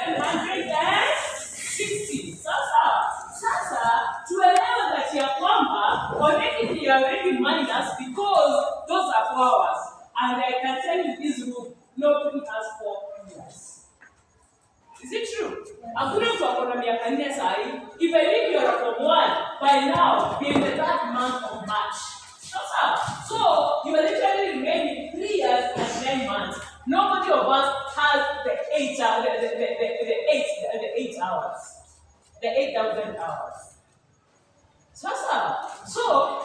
760. Sasa tuelewe that ya kwamba already they are already minus because those are 4 hours. And I can tell you this room, nobody has 4 years. Is it true? Hakuna mtu akona miaka 4 sahi. Even if you are from 1, by now, be in the 3rd month of March. So you are literally remaining 3 years and 9 months. Nobody of us has the 8 hours, the 8 hours, the 8,000 hours. So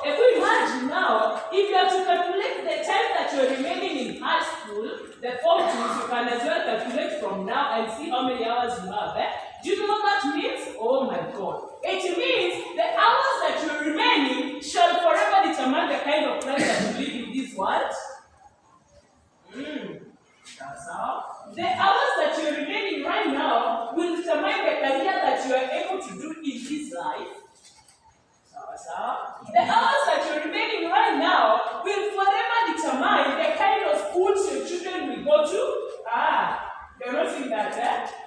if we imagine now, if you have to calculate the time that you are remaining in high school, the form tools you can as well calculate from now and see how many hours you have. Do you know what that means? Oh my God. It means the hours that you are remaining shall forever determine the kind of life that you live in this world. The hours that you are remaining right now will determine the career that you are able to do in this life. The hours that you're remaining right now will forever determine the kind of schools your children will go to. You're not seeing that,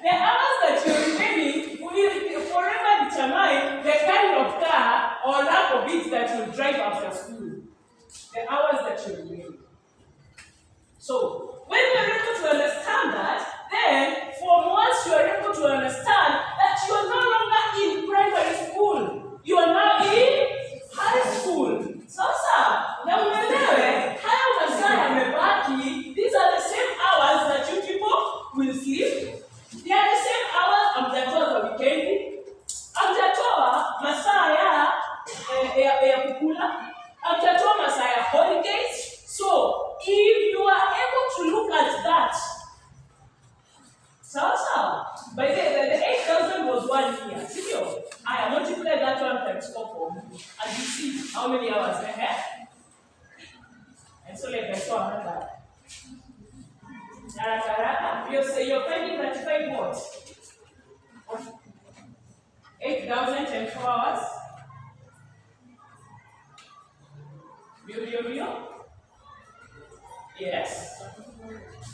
The hours that you're remaining will forever determine the kind of car or lack of it that you'll drive after school. The hours that you're remaining. So, when you're able to understand that, then from once you are able to understand that you are no longer in primary school, you are now in high school. Na uelewe, haya masaa yamebaki, these are the same hours that you people will sleep. They are the same hours hamjatoa za weekend. Hamjatoa masaa ya kukula. Hamjatoa masaa ya holidays. So, if you are able to look at that, by the 8,000 was 1 year. See, I multiply that one times 4 for me, and you see how many hours I have. And so like I saw another. You say you're finding 35 what? 8,004 hours. Real? Yes.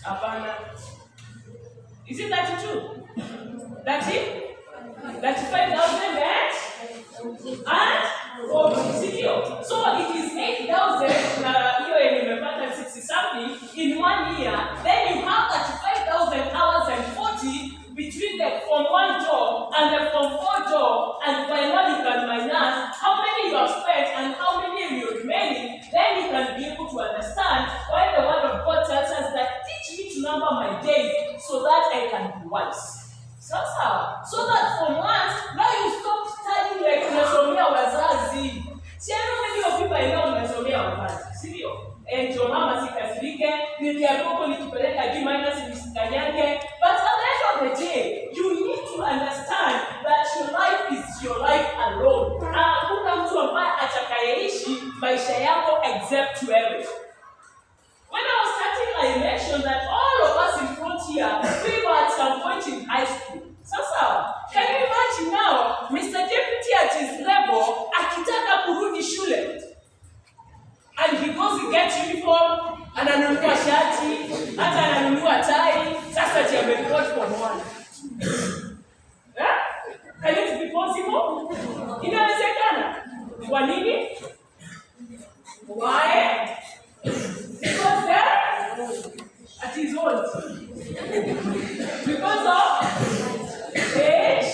Abana. Is it 32? 35,000 and 40. So it is 8,000 60 something in 1 year. Then you have 35,000 hours and 40 between the Form 1 job and the Form 4 job, and by now you can minus how many you have spent and how many you are remaining. Then you can be able to understand why the word of God tells us that teach me to number my days so that I can be wise. So that from once, now you stop studying like unasomea wazazi. See, I know many of you by now unasomea wazazi. Sivyo? Ndio mama sikasirike, niliambiwa nikipeleka G minus nisikanyage. But at the end of the day, you need to understand that your life is your life alone. Hakuna mtu ambaye atakayeishi maisha yako except wewe. When I was starting, I mentioned that all of us in front here, we were at some point in high school. Can you imagine now, Mr. Deputy at his level, akitaka kurudi shule? And he goes to get uniform, ananunua shati, hata ananunua tai, sasa amereport from 1. Can it be possible? Inawezekana. Kwa nini? Why? Because there, at his own. Because of age,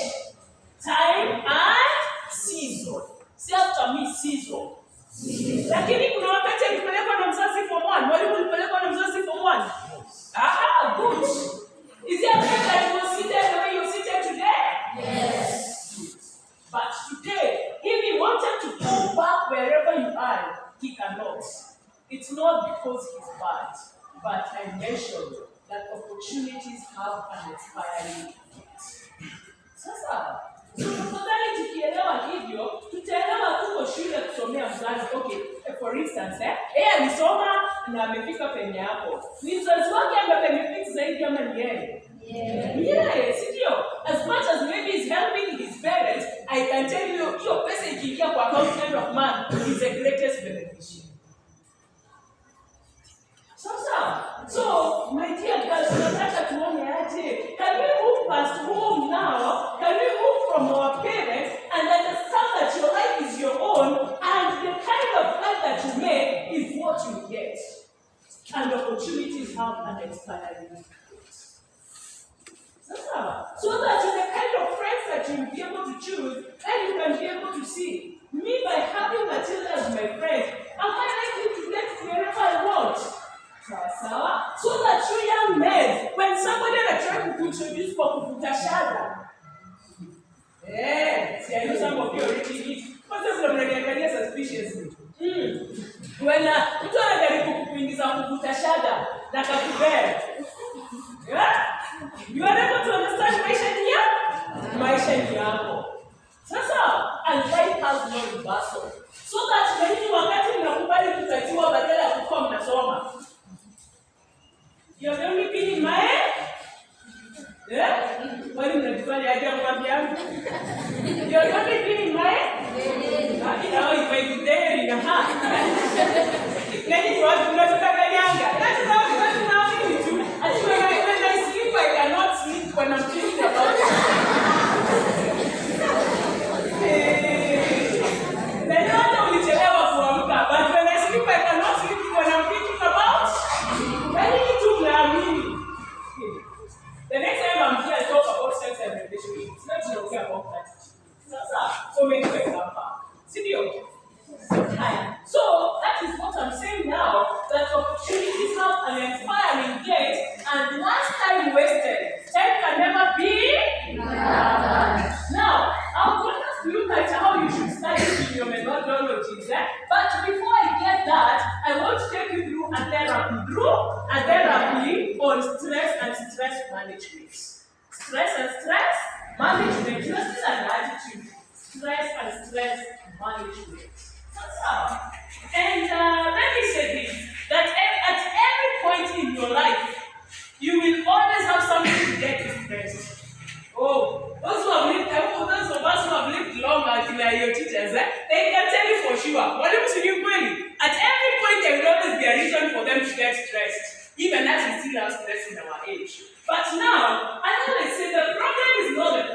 time, and season. Say after me, season. Lakini kuna wakati alipelekwa na mzazi form 1. Mwalimu alipelekwa na mzazi form 1. Good. Is it okay that you will sit there the way you sit there today? Yes. But today, if he wanted to go back wherever you are, he cannot. It's not because he's bad, but I mentioned that opportunities have an expiring date. Tafadhali tukielewa hivyo, tutaelewa tuko shule kusomea mzazi. Okay, for instance, alisoma na amefika penye hapo. Ni mzazi wake amebefix zaidi ama ni yeye? Yes, ndio. As much as maybe he's helping his parents, I can tell you, hiyo pesa ikiingia kwa account end of month is the greatest beneficiary. So, my dear girls, tunataka tuone aje. Can we move past who you'll be able to choose, then you can be able to see. Me, by having Matilda as my friend, am I likely to get wherever I want? So that you young men, when somebody is trying to introduce Pokutashada, see, I know some of you already eat. What's the problem? I suspiciously. When mtu anajaribu kukuingiza Pokutashada na kakubeba. Yeah? You are able to understand maisha ni yako. Sasa, and life has no reversal. So that when you wakati mnakubali kutatiwa badala ya kuwa mnasoma. You're the only thing in my head? Yeah? Wali mnajifanya aje mwambie yangu? You're the only thing in my head? Ina ifa there in a heart. Nani kwa tunataka ganyanga? That's now we do. When I sleep, I cannot sleep when I'm thinking about it. Then I don't ulichelewa kuamka, but when I sleep, I cannot sleep when I'm thinking about anything to naamini. The next time I'm here, I talk about sex and relationships. Let's not talk about that. So many examples. Sindio? So that is what I'm saying now, that opportunities have an expiring date, and last time wasted, time can never be. Now, I want us to look at how you should study in your methodologies. But before I get that, I want to take you through a therapy on stress and stress management. Stress and stress management, justice and attitude. Stress and stress management. And let me say this, that at every point in your life, you will always have something to get stressed. Oh, those of us who have lived long like your teachers, they can tell you for sure. At every point, there will always be a reason for them to get stressed. Even as we still have stress in our age. But now, I always say the problem is not the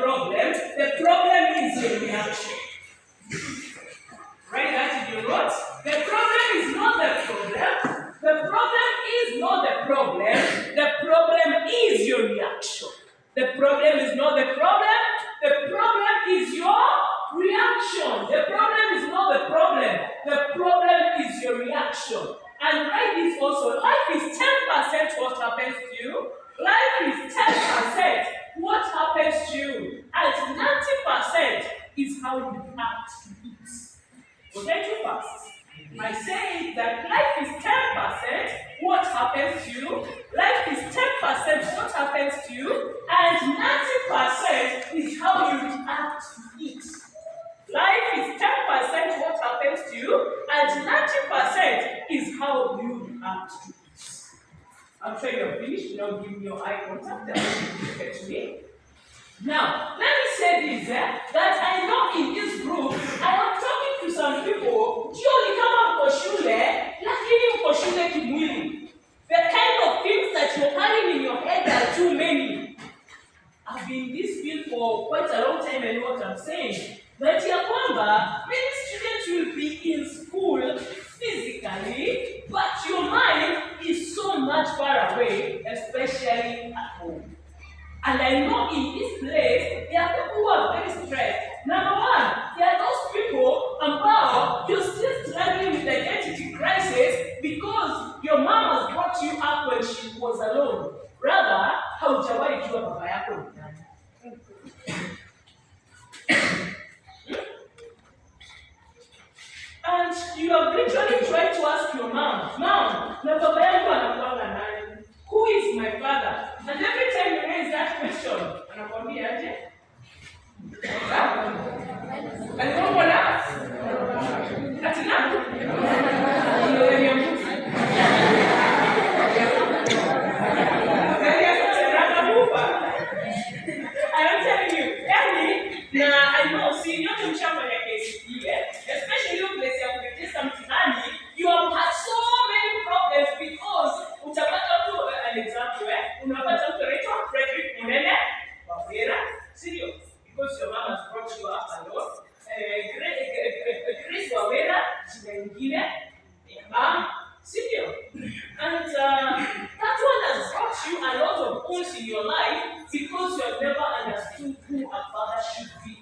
problem is your reaction. Right, that in your notes. The problem is not the problem. The problem is not the problem. The problem is your reaction. The problem is not the problem. The problem is your reaction. The problem is not the problem. The problem is your reaction. And write this also. Life is 10% what happens to you. Life is 10% what happens to you. And 90% is how you act to it. Okay, too fast. I say that life is 10% what happens to you. Life is 10% what happens to you. And 90% is how you react to it. Life is 10% what happens to you. And 90% is how you react to it. I'm sure you're finished. Now give me your eye contact and look at me. Now, let me say this, that I know in this group, I am talking to some people, kimwili. The kind of things that you're carrying in your head are too many. I've been in this field for quite a long time, and what I'm saying, that many students will be in school physically, but your mind is so much far away, especially at home. And I know in this place, there are people who are very stressed. Number one, there are those people you're still struggling with identity crisis because your mom has brought you up when she was alone. Rather, haujawahi jua baba yako ni nani. And you have literally tried to ask your mom, na baba yangu anakuanga nani? Who is my father? And every time you raise that question, anakwambia aje? Alikuwa na? Atina? I am telling you, I know, see, you're in Chamba, especially you place you something, you have had so many problems because an example, Frederick Munene, because your mom has brought you up alone. Grace Wawera, and that one has brought you a lot of wounds in your life because you have never understood who a father should be.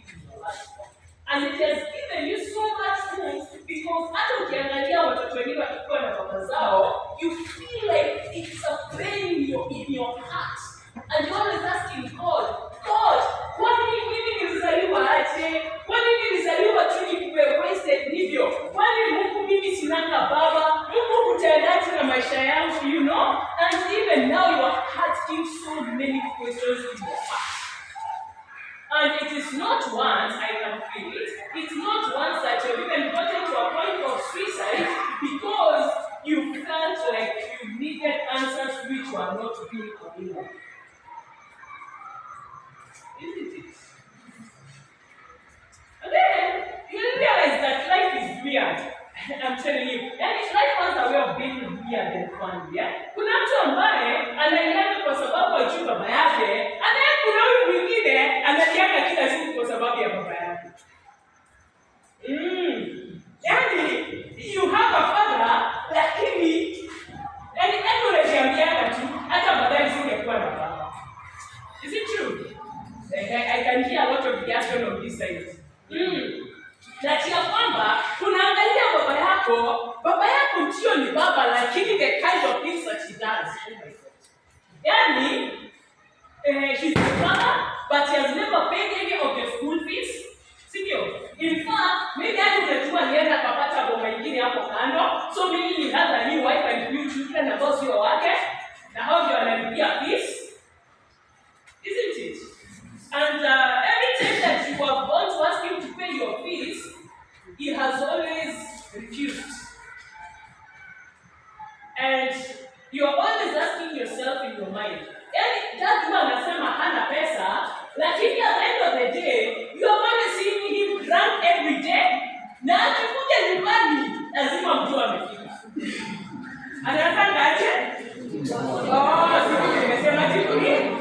and it has given you so much room because hata ukiangalia watoto wengine wakikuwa na baba zao, you feel like it's a pain in your heart. And you're always asking God, kwa nini mimi nilizaliwa aje? Kwa nini nilizaliwa tu nikuwe wasted hivyo? Kwa nini Mungu mimi sinanga baba? Mungu kutaendaje na maisha yangu, you know? And even now you are asking so many questions in your heart. And it is not once, I can feel it, it's not once that you've even gotten to a point of suicide because you felt like you needed answers which were not being available. Isn't it? And then you realize that life is weird. I'm telling you. And life has a way of being weird and fun, yeah? Kuna mtu ambaye analiana kwa sababu ajui baba yake, anaye kuna huyu mwingine analiana kila siku kwa sababu ya baba yake. Yani, you have a father, lakini unajiambiana tu, hata baadaye singekuwa na baba. Is it true? I can hear a lot of reaction on this side. That ya kwamba unaangalia baba yako ndio ni baba, lakini the kind of things that he does. Oh my God. Yani, he's the father, but he has never paid any of the school fees. Sivyo? In fact, maybe hata unajua alienda kapata boma ingine hapo kando. So maybe he has a new wife and new children na boss wao wake. Na hao ndio wanalipia fees. Isn't it? And every time that you have gone to ask him to pay your fees, he has always refused. And you are always asking yourself in your mind, that man anasema hana pesa, lakini at the end of the day, you are always seeing him drunk every day. Na akikuja nyumbani, lazima mtu amefika. Anataka aje? Sisi nimesema tikuni.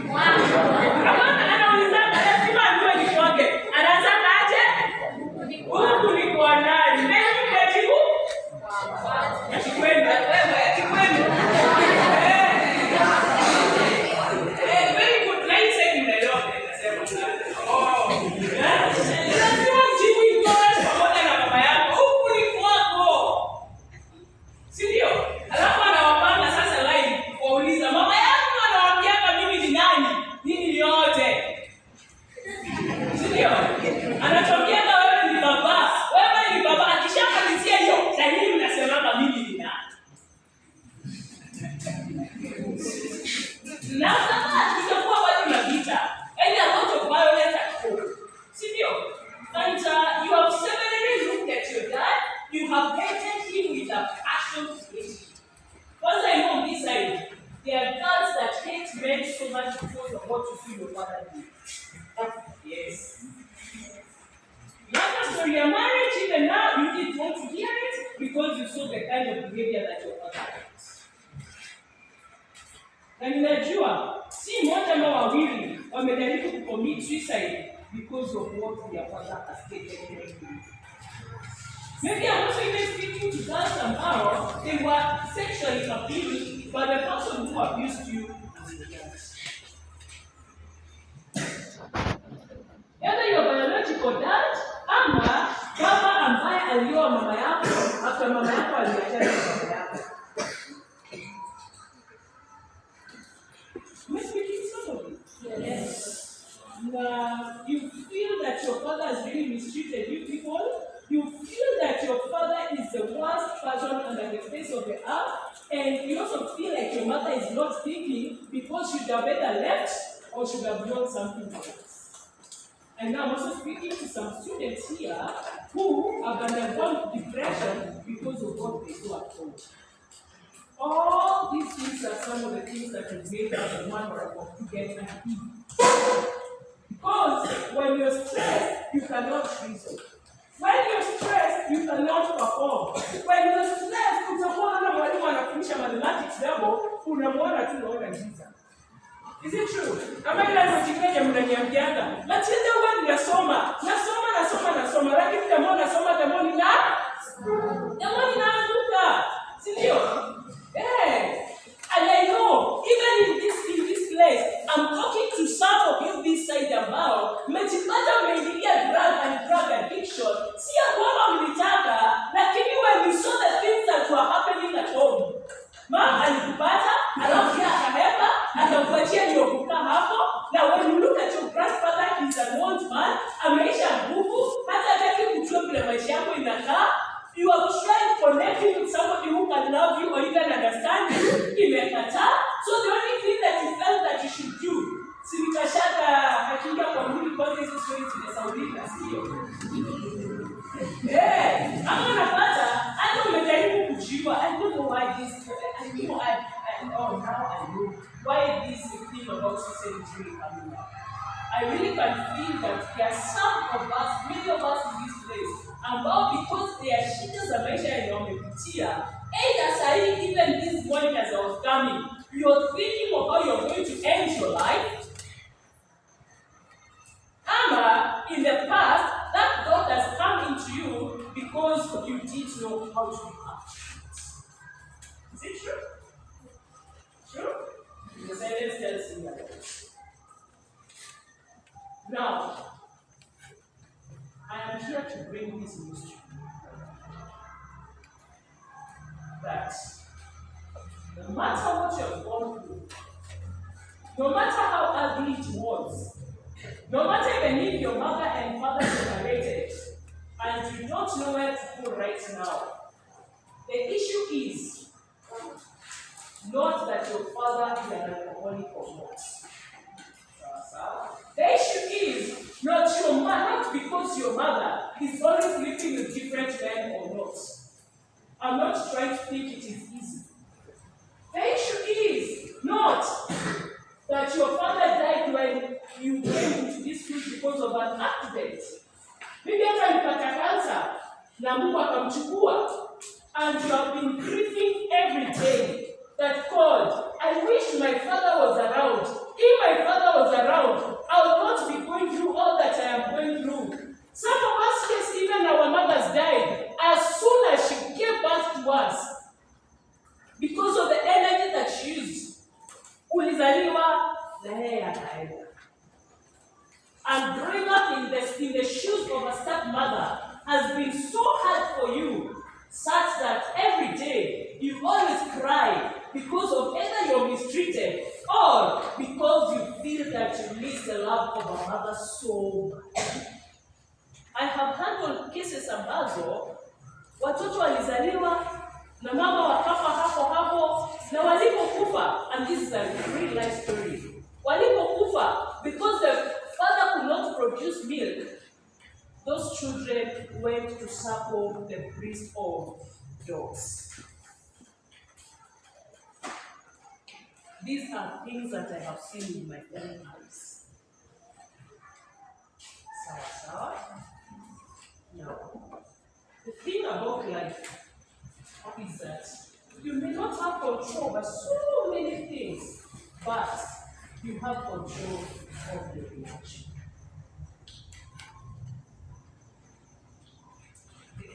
Na ninajua si mmoja ama wawili wamejaribu kucommit suicide because of what their father has stated. Maybe I'm also even speaking to girls ambao they were sexually abused by the person who abused you as a child. Either your biological dad ama baba ambaye alioa mama yako after mama yako aliachana na baba yako. Yes. You feel that your father has really mistreated you people. You feel that your father is the worst person under the face of the earth. And you also feel like your mother is not thinking because she should have better left or should have done something else. And now I'm also speaking to some students here who have undergone depression because of what they saw at home. All these things are some of the things that have made us a matter of to get an E. Because when you're stressed, you cannot reason. When you're stressed, you cannot perform. When you're stressed, utakuwa mwalimu anafundisha mathematics level, unamwona tu unaona giza. Is it true? Kama ile mtikaje mnaniambianga, Matilda huwa ninasoma, lakini kama nasoma tamoni naanguka. Si ndio? And I know, even in this place, I'm talking to some of you this side about, mmejipata mmeingilia drug addiction, I really can feel that there are some of us, many of us in this place, ambao because their shida za maisha yenye wamepitia, either sahi even this morning as I was coming, you're thinking of how you're going to end your life. Ama in the past, that thought has come into you because you didn't know how to react. Is it true? True? The silence tells me otherwise. Now, I am here to bring this news to you. That no matter what you have gone through, no matter how ugly it was, no matter even if your mother and father separated, and you don't know where to go right now, the issue is not that your father is an alcoholic or not. The issue is not because your mother is only sleeping with different men or not. I'm not trying to think it is easy. The issue is not that your father died when you came into this field because of an accident. Maybe hata alipata cancer na Mungu akamchukua, and you have been grieving every day that God, I wish my father was around. If my father was around, I would not be going through all that I am going through. Some of us, yes, even our mothers died as soon as she gave birth to us because of the energy that she used. Ulizaliwa na yeye akaenda. And growing up in the shoes of a stepmother has been so hard for you, such that every day you always cry because of either you're mistreated or because you feel that you miss the love of a mother so much. I have handled cases ambazo watoto walizaliwa na mama wakafa hapo na walipokufa, and this is a real life story. Walipokufa, because the father could not produce milk, those children went to suckle the breast of dogs. These are things that I have seen in my own eyes. Sawa. Now, the thing about life is that you may not have control over so many things, but you have control of your reaction.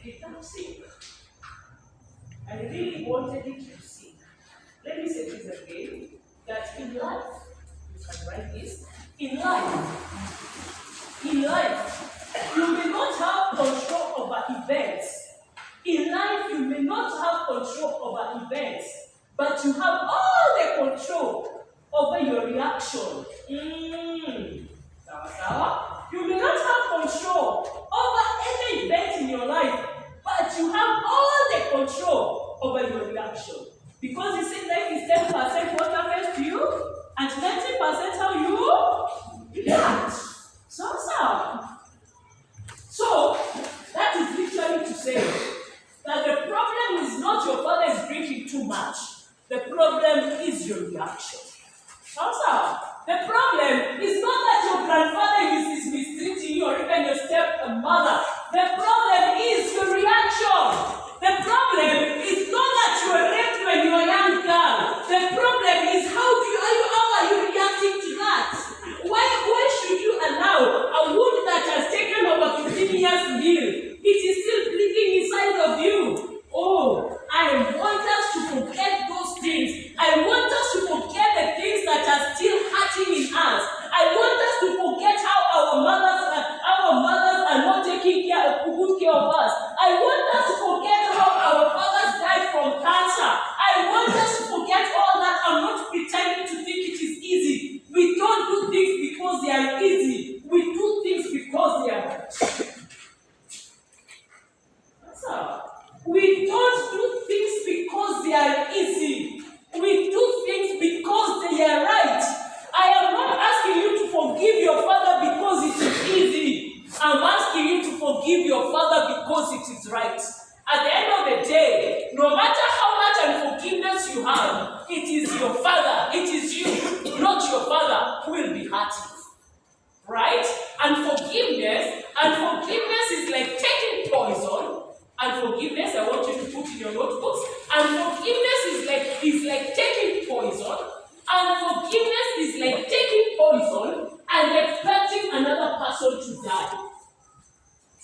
It can sink. I really wanted it to sink. Let me say this again, that in life, you can write this, in life, you may not have control over events. In life, you may not have control over events, but you have all the control over your reaction. Sawa. You may not have control over any event in your life, but you have all the control over your reaction. Because he said life is 10% what happens to you, and 90% how you react. So, that is literally to say that the problem is not your father is drinking too much. The problem is your reaction. The problem is not that your grandfather is mistreating you or even your stepmother. The problem is your reaction. The problem is not that you were raped when you were a young girl. The problem is how are you reacting to that? Why should you allow a wound that has taken over 15 years to heal? It is still bleeding inside of you. Oh, I want us to forget those things. I want us to forget the things that are still hurting in us. I want us to forget how our mothers are not taking good care of us. I want us to forget how our fathers died from cancer. I want us to forget all that. I'm not pretending to think it is easy. We don't do things because they are easy. We do things because they are right. We don't do things because they are easy. We do things because they are right. I am not asking you to forgive your father because it is easy. I'm asking you to forgive your father because it is right. At the end of the day, no matter how much unforgiveness you have, it is your father, it is you, not your father, who will be hurting. Right? unforgiveness, unforgiveness is like taking poison. Unforgiveness, I want you to put in your notebooks. Unforgiveness is like taking poison. Unforgiveness is like taking poison and expecting another person to die.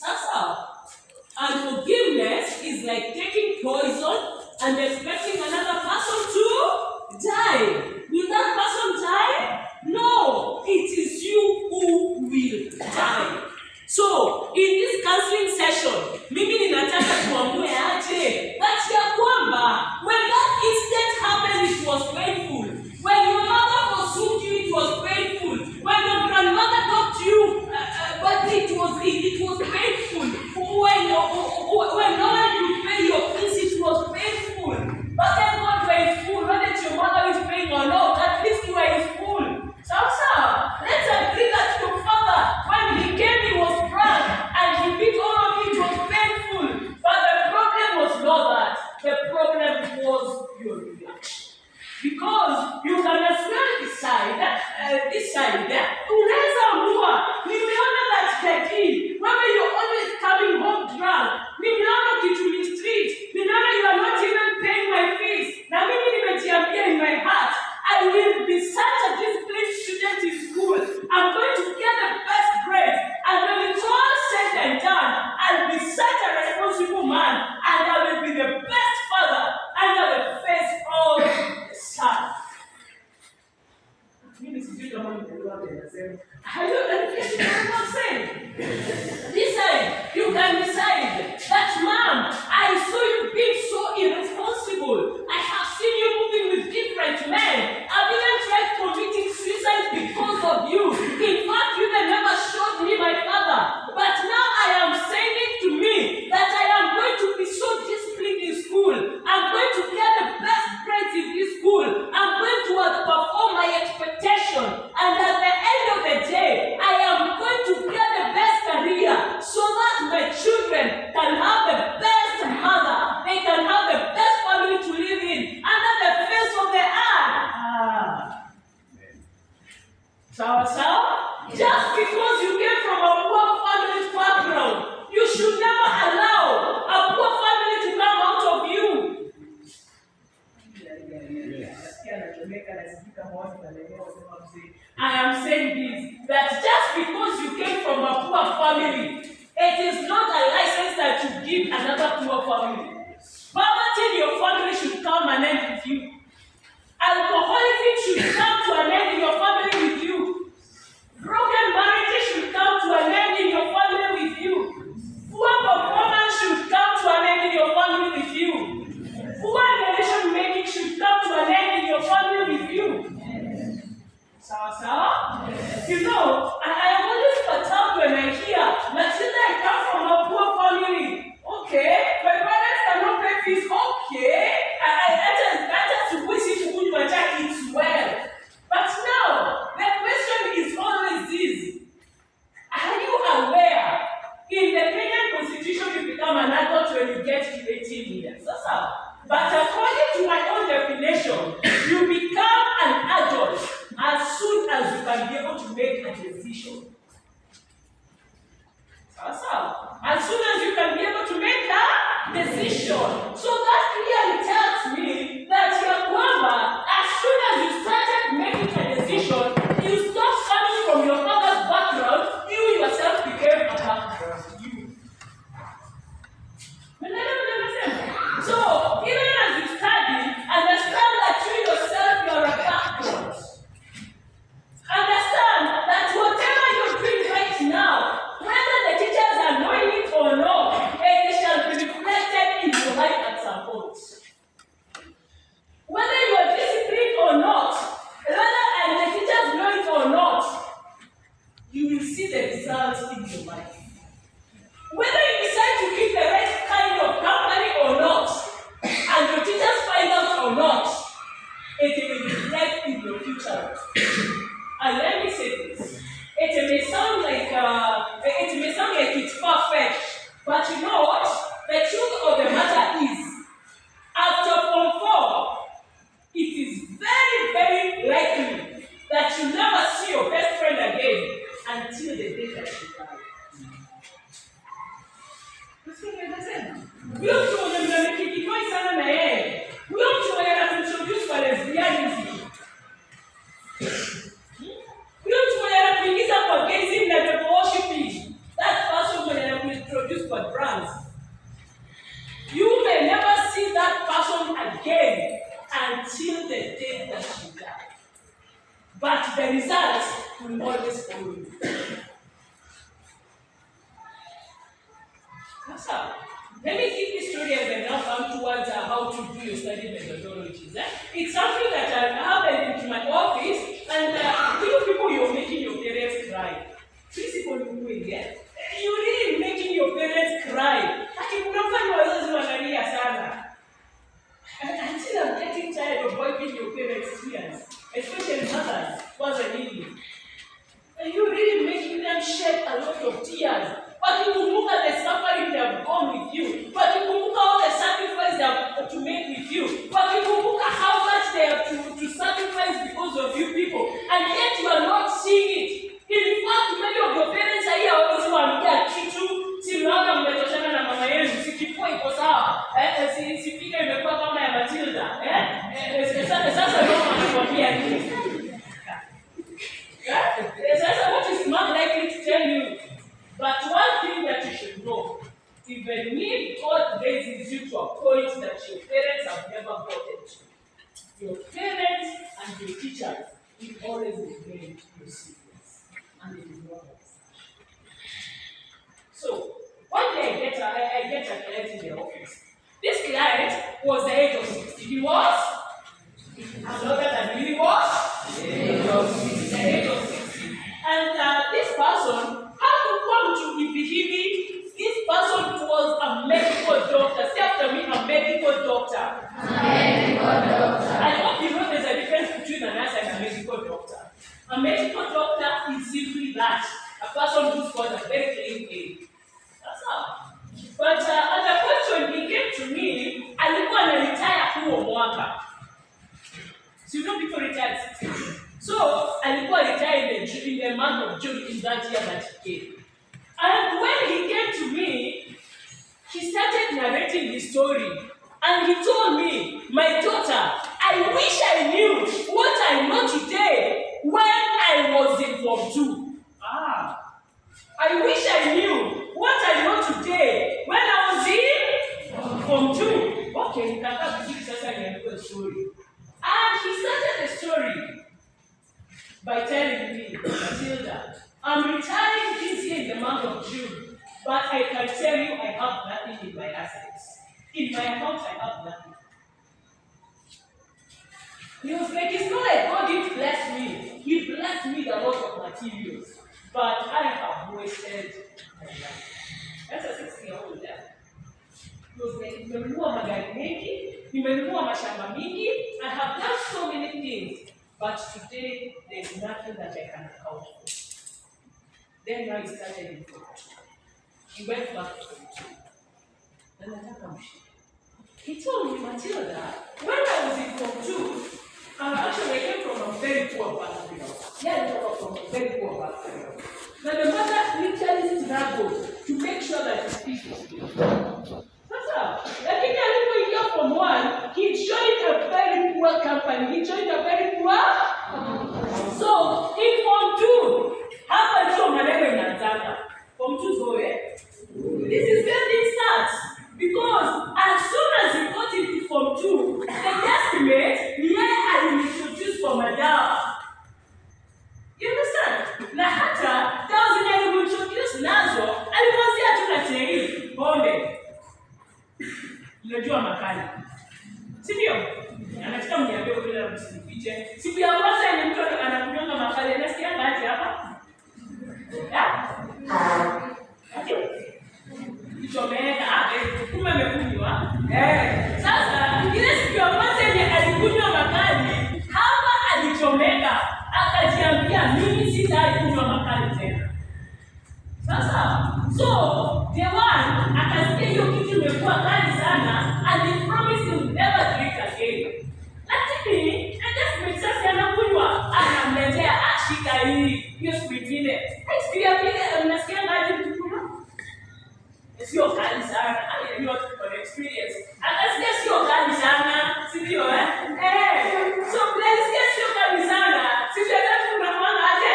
That's how. Unforgiveness is like taking poison and expecting another person to die. Will that person die? No, it is you who will die. So, in this counseling session, mimi ninataka tuamue aje that ya kwamba when that incident happened, it was painful. When your mother forsook you, it was painful. When your grandmother talked to you, but it was painful. When no one could pay your fees, it was painful. But then God was full, whether your mother is paying or not, at least you are in school. So, let's agree that your father, when he came, he was drunk and he beat all of you, it was painful. But the problem was not that. The problem was your reaction. Because you can as well decide, unaweza amua, nimeona that Kagaari, whether you're always coming home drunk, nimeona kitu street, nimeona you are not even paying my fees, na mimi nimejiambia in my heart, I will be such a disciplined student in school. I'm going to get the best grades, and when it's all said and done, I'll be such a responsible man, and I will be the best father under the face of the sun. Decide. You can decide that, Mom, I saw you being so irresponsible. I have seen you moving with different men. I've even tried committing suicide because of you. In fact, you never showed me my father. But now I am saying it to me that I am going to be so disciplined in school. I'm going to get the best grades in this school. I'm going to outperform my expectation. And at the end of the day, I am going to get the best career so that my children can have the best mother. They can have the best family to live in under the face of the earth. So, just because you came from a poor family background, you should never allow a poor family to come out of you. I am saying this, that just because you came from a poor family, it is not a license that you give another poor family. Poverty in your family should come and end with you. Alcoholism should come to an end in your family with you. Broken marriages should come to an end in your family with you. Poor performance should come to an end in your family with you. Poor decision making should come to an end in your family with you. Sawa? You know, I am always perturbed when I hear, Matilda, I come from a poor family. Okay, my parents cannot pay fees. Okay, I just wish it would attack it well. But now, the question is always this. Are you aware? In the Kenyan Constitution, you become an adult when you get to 18 years. That's how. But according to my own definition, you become an adult as soon as you can be able to make a decision. That's how. As soon as you can be able to make a decision. So that clearly tells me that as soon as you started making a decision, you stopped coming from your father's background, you yourself became a background. So, even as you study, understand that you yourself, you are a background. Understand that whatever you're doing right now, whether the teachers are knowing it or not, it shall be reflected in your life at some point. Whether you are disciplined or not, whether the teachers know it or not, you will see the results in your life. Whether you decide to keep the right kind of company or not, and your teachers find out or not, it will reflect in your future. And let me say this. It may sound like it's far-fetched, but you know what? The truth of the matter is, after Form 4, it is very, very likely that you never see your best friend again until the day that you serikali. Huyo mtu mwenye mnamekikikoi sana na yeye, huyo mtu mwenye anakuintroduce kwa lesbianism, huyo mtu mwenye anakuingiza kwa gayism na devil worshiping, that person mwenye anakuintroduce kwa drugs, you may never see that person again until the day that you die. But the results will always follow you. So, let me keep this story and then now come towards how to do your study methodologies. It's something that happened in my office, and people, you're making your parents cry. Principal, you're really making your parents cry. Until I'm getting tired of wiping your parents' tears, especially mothers, was an idiot. And you're really making them shed a lot of tears. But you look at the suffering they have gone with you. But you look at all the sacrifice they have to make with you. But you look at how much they have to sacrifice because of you people. And yet you are not seeing it. In fact, many of your parents are here always wanaambia kitu, si mnaona mmetoshana na mama yenu, si kifua iko sawa. Si fika imekuwa kama ya Matilda. Sasa ndio wanakuambia nini? Sasa what is not likely to tell you? But one thing that you should know, even if God raises you to a point that your parents have never gotten to, your parents and your teachers will always remain your secrets. And it is not like such. So, one day I get a client in the office. This client was the age of 60. He was? Younger than he was? The age of 60. And this person, this person was a medical doctor. Say after me, a medical doctor. I hope you know there's a difference between a nurse and a medical doctor. A medical doctor is simply that. A person who's got a very clean aid. That's all. But at the point when he came to me, alikuwa anaretire huo mwaka. So you know people retire at 60. So alikuwa retired in the month of June in that year that he came. And when he came to me, he started narrating his story. And he told me, my daughter, I wish I knew what I know today when I was in Form 2. I wish I knew what I know today when I was in Form 2. Okay, you can have the story. And he started the story by telling me, Matilda, I'm retiring this year in the month of June, but I can tell you I have nothing in my assets. In my account, I have nothing. He was like, it's not like God didn't bless me. He blessed me with a lot of materials, but I have wasted my life. That's a 60-year-old dad. He was like, nimenunua magari mengi, nimenunua mashamba mingi, I have done so many things, but today there's nothing that I can account for. Then now he started in Form 2. He went back to Form 2. Then he told me, Matilda, when I was in Form 2, actually I came from a very poor background. Yeah, I came from a very poor background. Now the mother literally struggled to make sure that his fees was paid. Lakini alipoingia Form 1, he joined a very poor company. He joined a very poor. So in Form 2, hapa ndio maneno inaanza. Form 2 zoe. This is where things starts. Because as soon as he got into Form 2, the estimate, I introduced for madawa. You understand? Na hata, that was when I introduced nazo, alimwambia tunatei pombe. Unajua makali. Si ndio? Anataka mniambie bila msifiche. Siku ya kwanza ni mtu anakunywa makali, anasikia ngapi hapa? Kichomeka, kumbe amekunywa. Sasa ile siku ya kwanza yenye alikunywa makali, hapa alichomeka, akajiambia mimi sitakunywa makali tena. Sasa, so the one akasikia hiyo kitu imekuwa kali sana, and he promised he would never drink again. Lakini just sasa anakunywa, anamletea ashika hii, hiyo siku nyingine. Siku ya pili mnasikia sio kali sana. Ni watu kwa experience. Akasikia sio kali sana, si ndio So mnasikia sio kali sana. Sisi hata tunaona aje?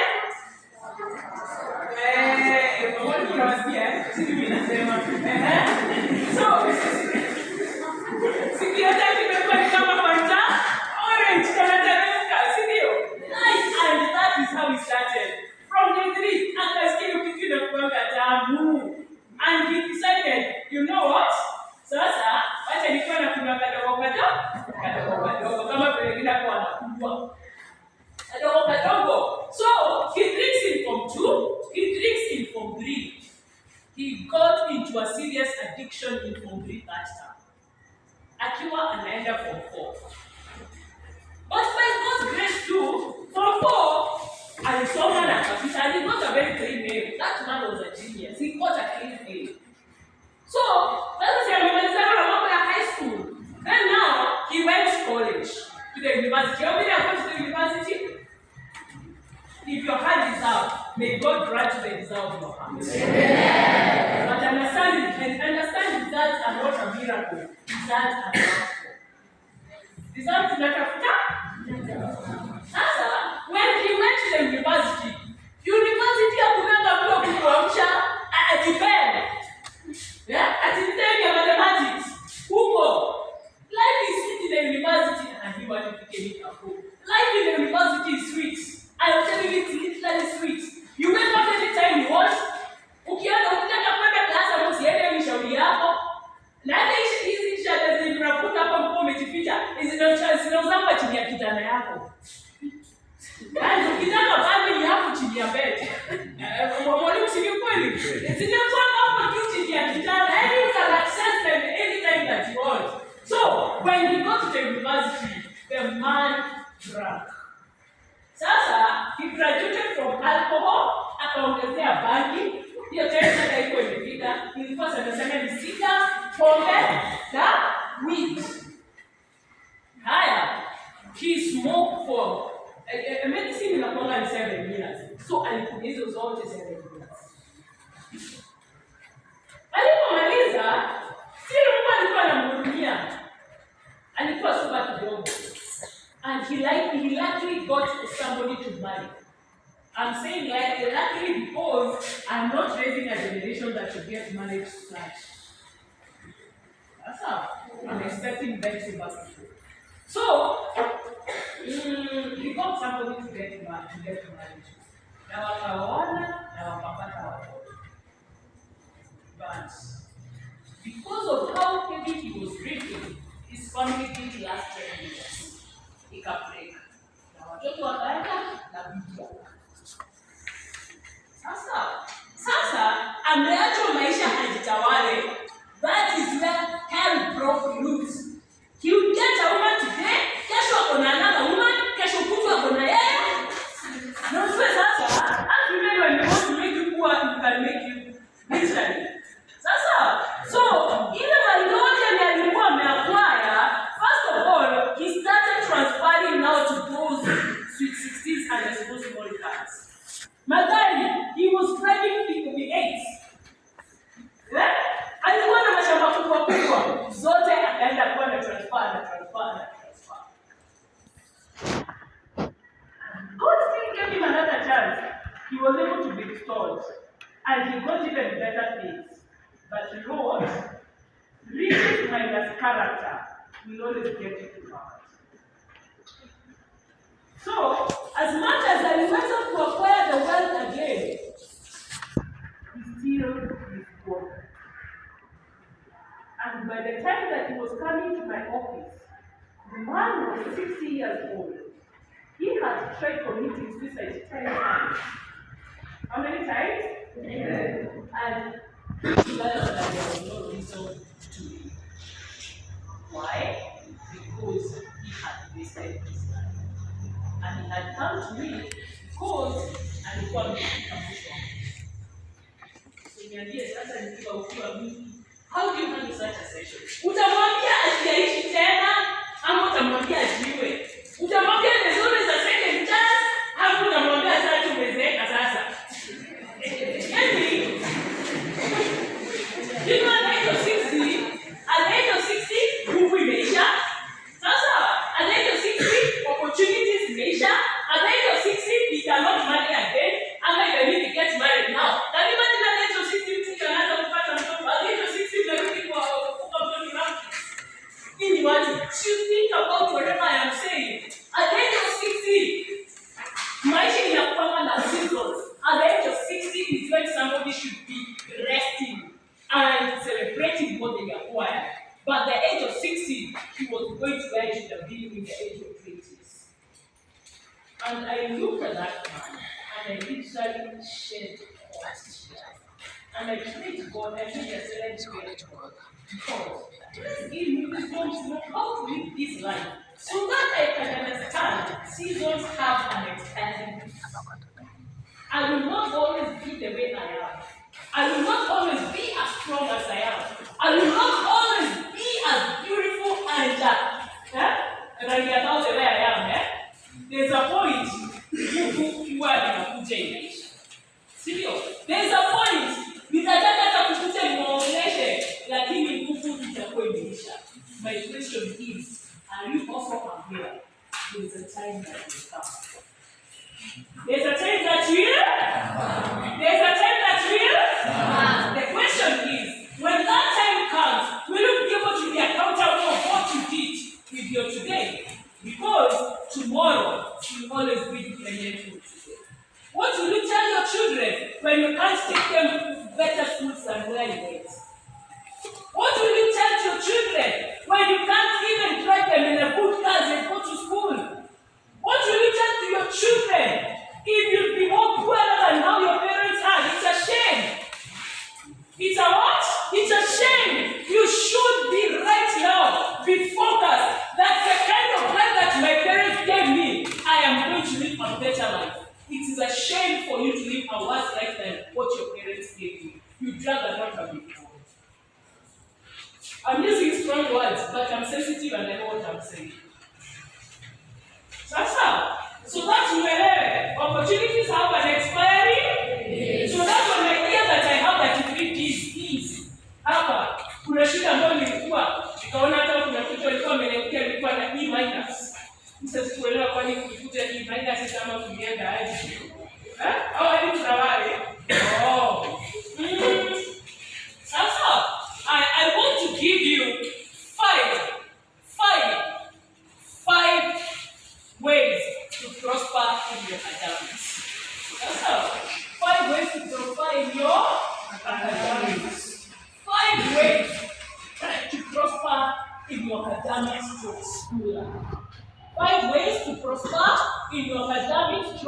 Mbona tunasikia? Sisi mimi nasema. So sisi hata tumekuwa kama Fanta orange kama taremuka, si ndio? And that is how we started. From day 3, akasikia kitu na kuanga tamu. And he decided, you know what? Sasa, wacha nikuwa na kuna kadogo kama vile kila kwa anakubwa. Kadogo. So, he drinks in Form 2, he drinks in Form 3. He got into a serious addiction in Form 3 that time. Akiwa anaenda Form 4. But by God's grace too, Form 4, alisoma na kabisa. He got a very clean name. That man was a genius. He got a clean name. So, that's why he went to high school. Then now, he went to college, to the university. How many are going to the university? If your hand is out, may God grant you the desire of your heart. But understand results are not a miracle. Results are powerful. Results not a when he went to the university hakunanga mtu kukuamsha atipende. Atipende ya mathematics. Huko. Life is sweet in the university and he wanted to get it up. Life in the university is sweet. I will tell you it's literally sweet. You wake up every time you want. Ukienda ukitaka kwenda class au usiende ni shauri yako. Na hata hizi shada zinakuta hapa mko umejificha. Zinazama chini ya kitanda yako. Yaani ukitaka bado ni hapo chini ya bed. Mwalimu si kweli? Zinakuwa hapo chini ya kitanda. And you can access them anytime that you want. So, when he got to the university, the man drank. Sasa, he graduated from alcohol, akaongezea bangi. Hiyo tena haiko imefika. Ilikuwa sana ni sika, pombe na weed. Haya, he smoked for medicine inakuanga ni 7 years. So alikuja hizo zote 7 years. Alipomaliza, si Mungu alikuwa anamhudumia. Alikuwa super kidogo. And he luckily got somebody to marry. I'm saying luckily because I'm not raising a generation that should get married such. That's how I'm expecting them to marry. So, he got somebody to get married. Na wakaoana na wakapata watoto. But because of how heavy he was drinking, his family didn't last 10 years. Ikabreak. Na watoto wakaenda na bibi. Sasa ameacha maisha hajitawale. That is where hell broke loose. He will get a woman today, kesho akona another woman, kesho kutwa akona yeye. No sasa, as women when they want to make you poor, you can make you literally. So ile malote ni alikuwa ameacquire, first of all, he started transferring now to those sweet 16s and I suppose small cars. Magari, he was driving V8. Alikuwa na mashamba kubwa. Zote akaenda kwa na transfer. God still gave him another chance. He was able to be restored. And he got even better things. But you know what? Riches minus character will always get you to God. So, as much as I wanted to acquire the wealth again, he still is poor. And by the time that he was coming to my office, the man was 60 years old. He had tried committing suicide 10 times. How many times? 10. And he learned that there was no reason to leave. Why? Because he had wasted his life. And he had come to me because alikuwa amefika mwisho. Niambie sasa nikiwa ukiwa mimi. How do you handle such a session? Utamwambia asiaishi tena ama utamwambia ajiwe? Utamwambia nzuri za second chance au utamwambia sasa tumezeeka sasa? Yaani somebody should be resting and celebrating what they acquired. But at the age of 60, he was going to where he should have been in the age of 20s. And I looked at that man and I literally shed tears. And I prayed to God, I made a silent prayer to God. God, please give me wisdom to know how to live this life so that I can understand seasons have an expiring date. I will not always be the way I am. I will not always be as strong as I am. I will not always be as beautiful and now the way I am. There's a point you are in a there's a point nitataka hata kukute muongeleshe lakini nguvu itakuwa imeisha. My question is, are you also aware there's a time that will come? There's a time that will? There's a time that will? The question is, when that time comes, will you be able to be accountable of what you did with your today? Because tomorrow will always be dependent on today. What will you tell your children when you can't take them to better schools than where you went? What will you tell your children when you can't even drive them in a good car and go to school? What will you tell to your children if you'll be more poorer than how your parents are? It's a shame. It's a what? It's a shame. You should be right now, be focused. That's the kind of life that my parents gave me. I am going to live a better life. It is a shame for you to live a worse life than what your parents gave you. You drag a lot of people. I'm using strong words, but I'm sensitive and I know what I'm saying. So that's where opportunities have an expiry. Yes. So that's when I hear that I have that degree is hapa. Kuna shida ambayo nilikuwa nikaona hata kuna kitu alikuwa ameniambia nilikuwa na E-. Sasa sikuelewa kwani kuikuta E- kama kulienda aje. Au hadi tunawale. Sasa I want to give you five ways to prosper in your academics. Sasa 5 ways to prosper in your academics. 5 ways to prosper in your academics to school. 5 ways to prosper in your academics.